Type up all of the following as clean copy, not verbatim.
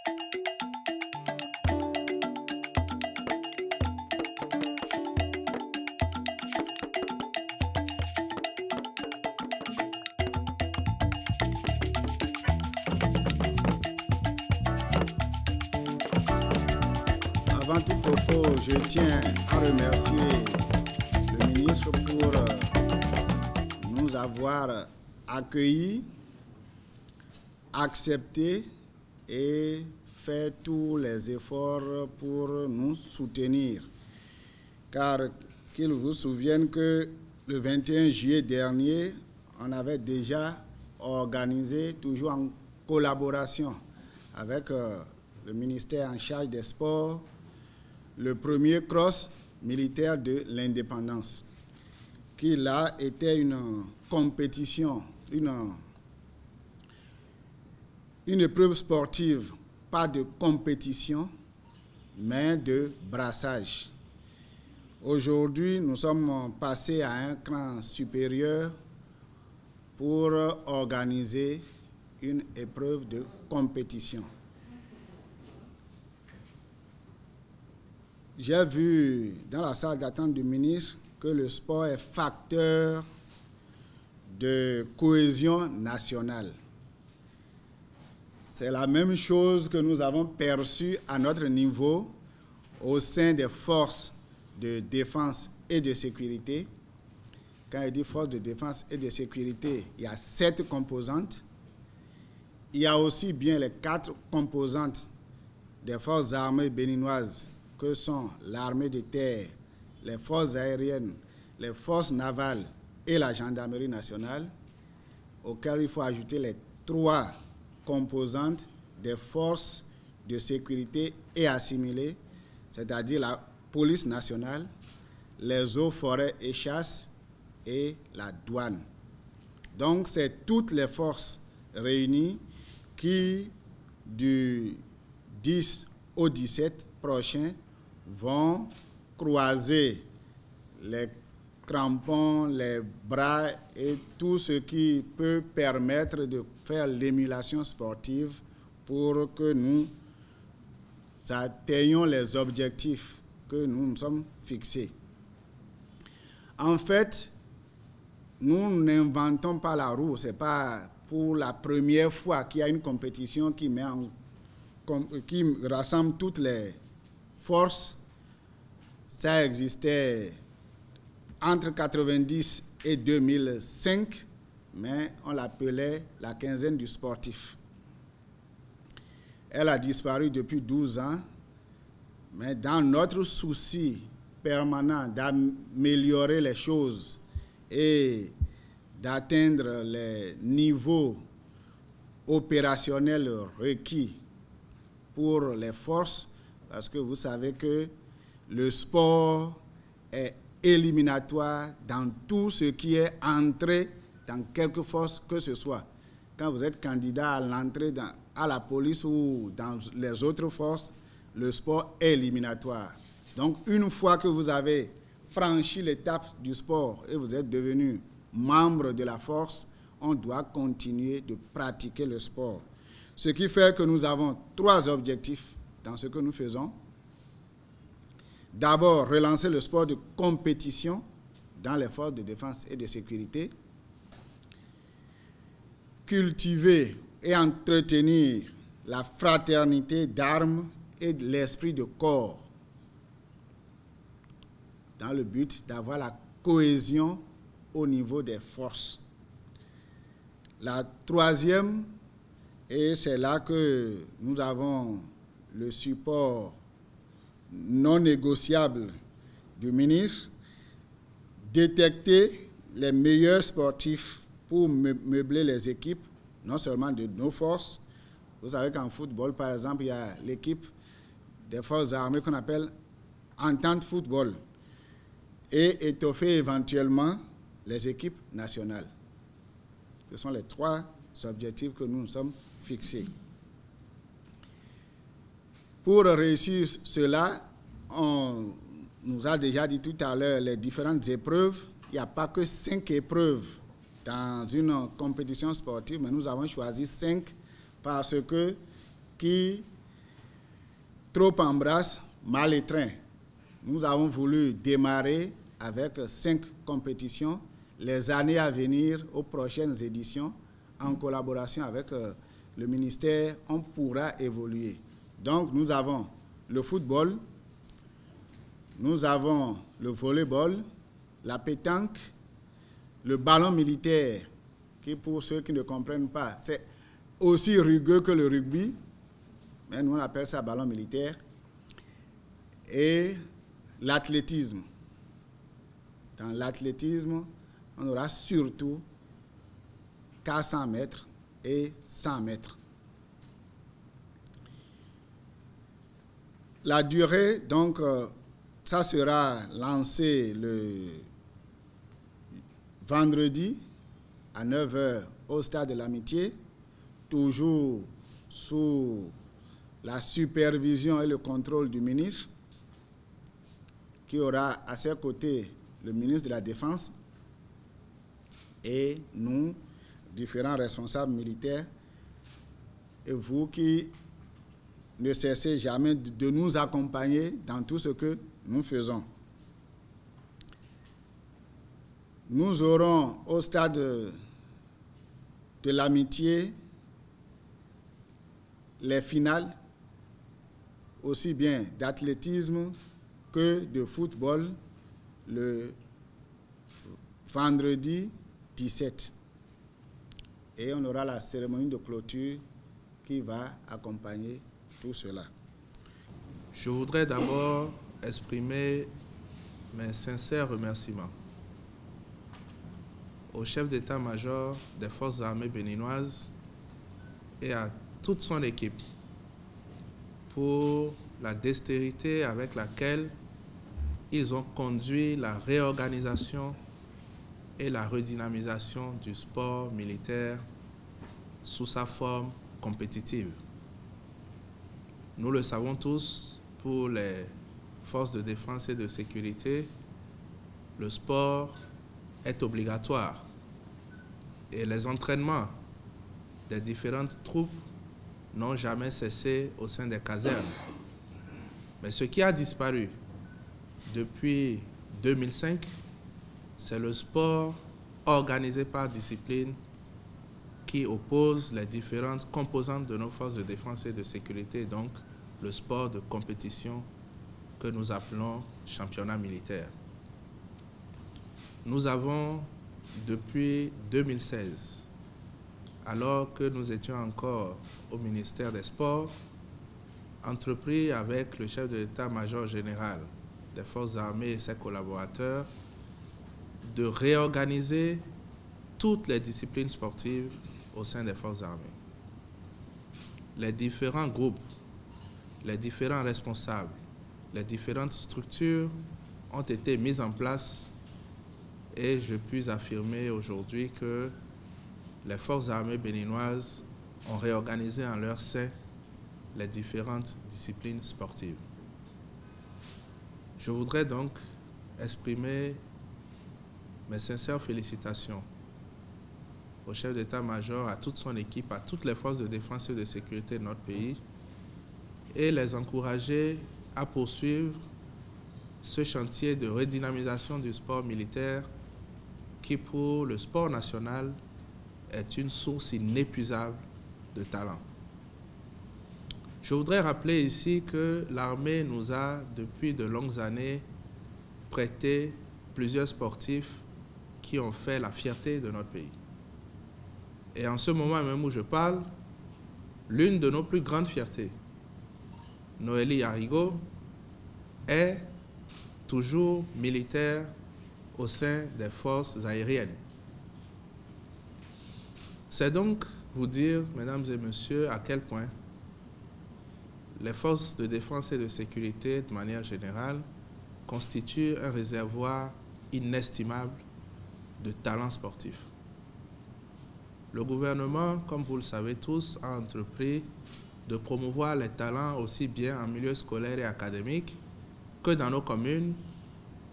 Avant tout propos, je tiens à remercier le ministre pour nous avoir accueillis, accepté et fait tous les efforts pour nous soutenir. Car qu'il vous souvienne que le 21 juillet dernier, on avait déjà organisé, toujours en collaboration avec le ministère en charge des sports, le premier cross militaire de l'indépendance, qui là était une compétition, une épreuve sportive, pas de compétition, mais de brassage. Aujourd'hui, nous sommes passés à un cran supérieur pour organiser une épreuve de compétition. J'ai vu dans la salle d'attente du ministre que le sport est facteur de cohésion nationale. C'est la même chose que nous avons perçu à notre niveau au sein des forces de défense et de sécurité. Quand je dis forces de défense et de sécurité, il y a 7 composantes. Il y a aussi bien les 4 composantes des forces armées béninoises que sont l'armée de terre, les forces aériennes, les forces navales et la gendarmerie nationale, auxquelles il faut ajouter les 3 composantes des forces de sécurité et assimilées, c'est-à-dire la police nationale, les eaux, forêts et chasses et la douane. Donc, c'est toutes les forces réunies qui, du 10 au 17 prochain, vont croiser les crampons, les bras et tout ce qui peut permettre de faire l'émulation sportive pour que nous atteignions les objectifs que nous nous sommes fixés. En fait, nous n'inventons pas la roue. Ce n'est pas pour la première fois qu'il y a une compétition qui rassemble toutes les forces. Ça existait entre 1990 et 2005, mais on l'appelait la quinzaine du sportif. Elle a disparu depuis 12 ans, mais dans notre souci permanent d'améliorer les choses et d'atteindre les niveaux opérationnels requis pour les forces, parce que vous savez que le sport est éliminatoire dans tout ce qui est entré dans quelque force que ce soit. Quand vous êtes candidat à l'entrée à la police ou dans les autres forces, le sport est éliminatoire. Donc, une fois que vous avez franchi l'étape du sport et vous êtes devenu membre de la force, on doit continuer de pratiquer le sport. Ce qui fait que nous avons 3 objectifs dans ce que nous faisons. D'abord, relancer le sport de compétition dans les forces de défense et de sécurité. Cultiver et entretenir la fraternité d'armes et l'esprit de corps dans le but d'avoir la cohésion au niveau des forces. La 3e, et c'est là que nous avons le support non négociable du ministre, détecter les meilleurs sportifs pour meubler les équipes, non seulement de nos forces. Vous savez qu'en football, par exemple, il y a l'équipe des forces armées qu'on appelle entente football et étoffer éventuellement les équipes nationales. Ce sont les 3 objectifs que nous nous sommes fixés. Pour réussir cela, on nous a déjà dit tout à l'heure les différentes épreuves. Il n'y a pas que 5 épreuves dans une compétition sportive, mais nous avons choisi 5 parce que qui trop embrasse, mal étreint. Nous avons voulu démarrer avec 5 compétitions. Les années à venir, aux prochaines éditions, en collaboration avec le ministère, on pourra évoluer. Donc, nous avons le football, nous avons le volleyball, la pétanque, le ballon militaire, qui pour ceux qui ne comprennent pas, c'est aussi rugueux que le rugby, mais nous on appelle ça ballon militaire, et l'athlétisme. Dans l'athlétisme, on aura surtout 400 mètres et 100 mètres. La durée, donc, ça sera lancé le vendredi à 9 h au stade de l'Amitié, toujours sous la supervision et le contrôle du ministre, qui aura à ses côtés le ministre de la Défense et nous, différents responsables militaires, et vous qui ne cessez jamais de nous accompagner dans tout ce que nous faisons. Nous aurons au stade de l'Amitié les finales, aussi bien d'athlétisme que de football, le vendredi 17. Et on aura la cérémonie de clôture qui va accompagner tout cela. Je voudrais d'abord exprimer mes sincères remerciements au chef d'état-major des forces armées béninoises et à toute son équipe pour la dextérité avec laquelle ils ont conduit la réorganisation et la redynamisation du sport militaire sous sa forme compétitive. Nous le savons tous, pour les forces de défense et de sécurité, le sport est obligatoire et les entraînements des différentes troupes n'ont jamais cessé au sein des casernes. Mais ce qui a disparu depuis 2005, c'est le sport organisé par discipline qui oppose les différentes composantes de nos forces de défense et de sécurité, donc le sport de compétition que nous appelons championnat militaire. Nous avons, depuis 2016, alors que nous étions encore au ministère des Sports, entrepris avec le chef de l'état-major général des forces armées et ses collaborateurs de réorganiser toutes les disciplines sportives au sein des forces armées. Les différents groupes, les différents responsables, les différentes structures ont été mises en place et je puis affirmer aujourd'hui que les forces armées béninoises ont réorganisé en leur sein les différentes disciplines sportives. Je voudrais donc exprimer mes sincères félicitations au chef d'état-major, à toute son équipe, à toutes les forces de défense et de sécurité de notre pays et les encourager à poursuivre ce chantier de redynamisation du sport militaire qui, pour le sport national, est une source inépuisable de talent. Je voudrais rappeler ici que l'armée nous a, depuis de longues années, prêté plusieurs sportifs qui ont fait la fierté de notre pays. Et en ce moment même où je parle, l'une de nos plus grandes fiertés, Noélie Arrigo, est toujours militaire au sein des forces aériennes. C'est donc vous dire, mesdames et messieurs, à quel point les forces de défense et de sécurité, de manière générale, constituent un réservoir inestimable de talents sportifs. Le gouvernement, comme vous le savez tous, a entrepris de promouvoir les talents aussi bien en milieu scolaire et académique que dans nos communes.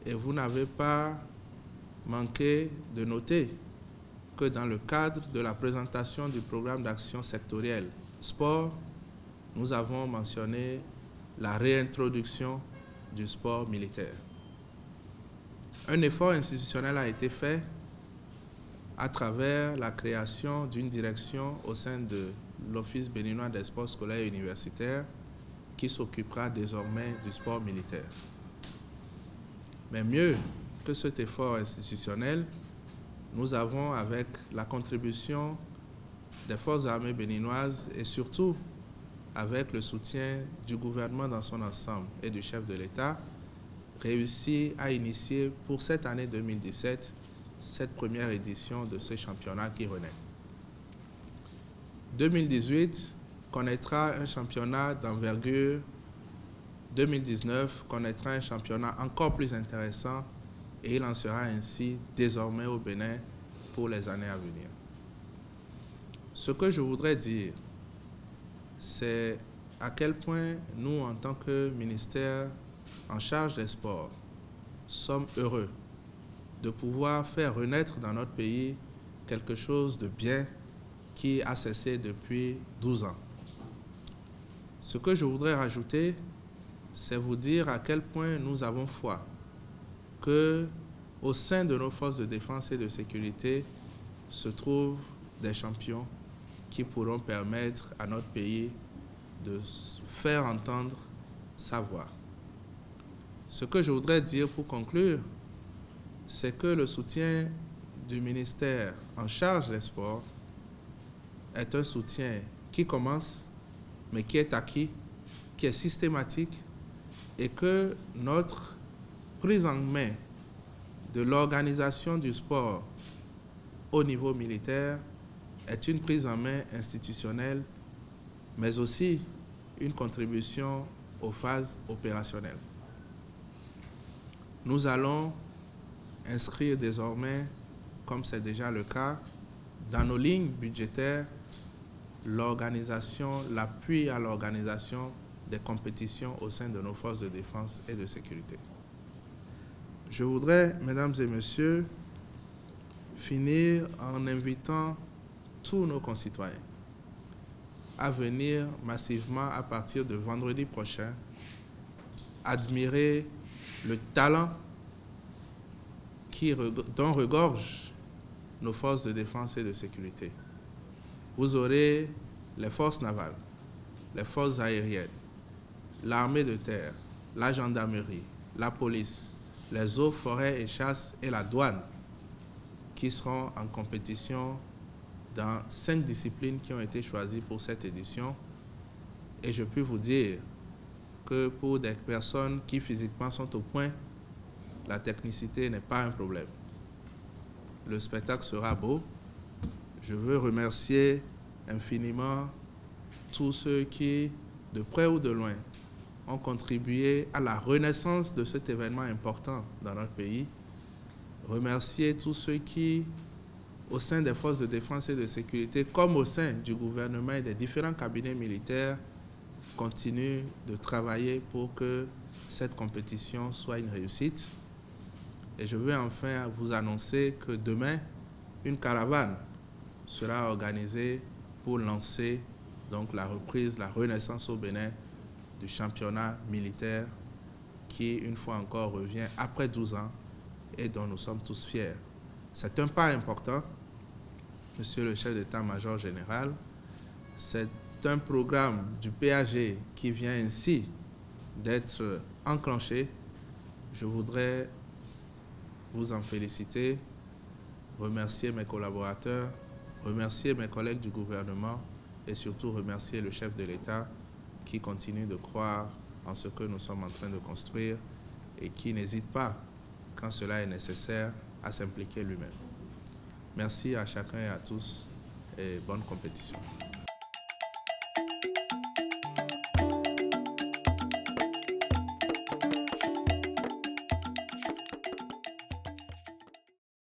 Et vous n'avez pas manqué de noter que dans le cadre de la présentation du programme d'action sectoriel sport, nous avons mentionné la réintroduction du sport militaire. Un effort institutionnel a été fait à travers la création d'une direction au sein de l'Office béninois des sports scolaires et universitaires qui s'occupera désormais du sport militaire. Mais mieux que cet effort institutionnel, nous avons, avec la contribution des forces armées béninoises et surtout avec le soutien du gouvernement dans son ensemble et du chef de l'État, réussi à initier pour cette année 2017 cette première édition de ce championnat qui renaît. 2018 connaîtra un championnat d'envergure. 2019 connaîtra un championnat encore plus intéressant et il en sera ainsi désormais au Bénin pour les années à venir. Ce que je voudrais dire, c'est à quel point nous, en tant que ministère en charge des sports, sommes heureux de pouvoir faire renaître dans notre pays quelque chose de bien qui a cessé depuis 12 ans. Ce que je voudrais rajouter, c'est vous dire à quel point nous avons foi qu'au sein de nos forces de défense et de sécurité se trouvent des champions qui pourront permettre à notre pays de faire entendre sa voix. Ce que je voudrais dire pour conclure, c'est que le soutien du ministère en charge des sports est un soutien qui commence, mais qui est acquis, qui est systématique, et que notre prise en main de l'organisation du sport au niveau militaire est une prise en main institutionnelle, mais aussi une contribution aux phases opérationnelles. Nous allons inscrire désormais, comme c'est déjà le cas, dans nos lignes budgétaires, l'organisation, l'appui à l'organisation des compétitions au sein de nos forces de défense et de sécurité. Je voudrais, mesdames et messieurs, finir en invitant tous nos concitoyens à venir massivement à partir de vendredi prochain, admirer le talent dont regorgent nos forces de défense et de sécurité. Vous aurez les forces navales, les forces aériennes, l'armée de terre, la gendarmerie, la police, les eaux, forêts et chasses et la douane qui seront en compétition dans 5 disciplines qui ont été choisies pour cette édition. Et je puis vous dire que pour des personnes qui physiquement sont au point, la technicité n'est pas un problème. Le spectacle sera beau. Je veux remercier infiniment tous ceux qui, de près ou de loin, ont contribué à la renaissance de cet événement important dans notre pays. Remercier tous ceux qui, au sein des forces de défense et de sécurité, comme au sein du gouvernement et des différents cabinets militaires, continuent de travailler pour que cette compétition soit une réussite. Et je veux enfin vous annoncer que demain, une caravane sera organisée pour lancer donc la reprise, la renaissance au Bénin du championnat militaire qui, une fois encore, revient après 12 ans et dont nous sommes tous fiers. C'est un pas important, Monsieur le chef d'état-major général. C'est un programme du PAG qui vient ainsi d'être enclenché. Je voudrais vous en féliciter, remercier mes collaborateurs, remercier mes collègues du gouvernement et surtout remercier le chef de l'État qui continue de croire en ce que nous sommes en train de construire et qui n'hésite pas, quand cela est nécessaire, à s'impliquer lui-même. Merci à chacun et à tous et bonne compétition.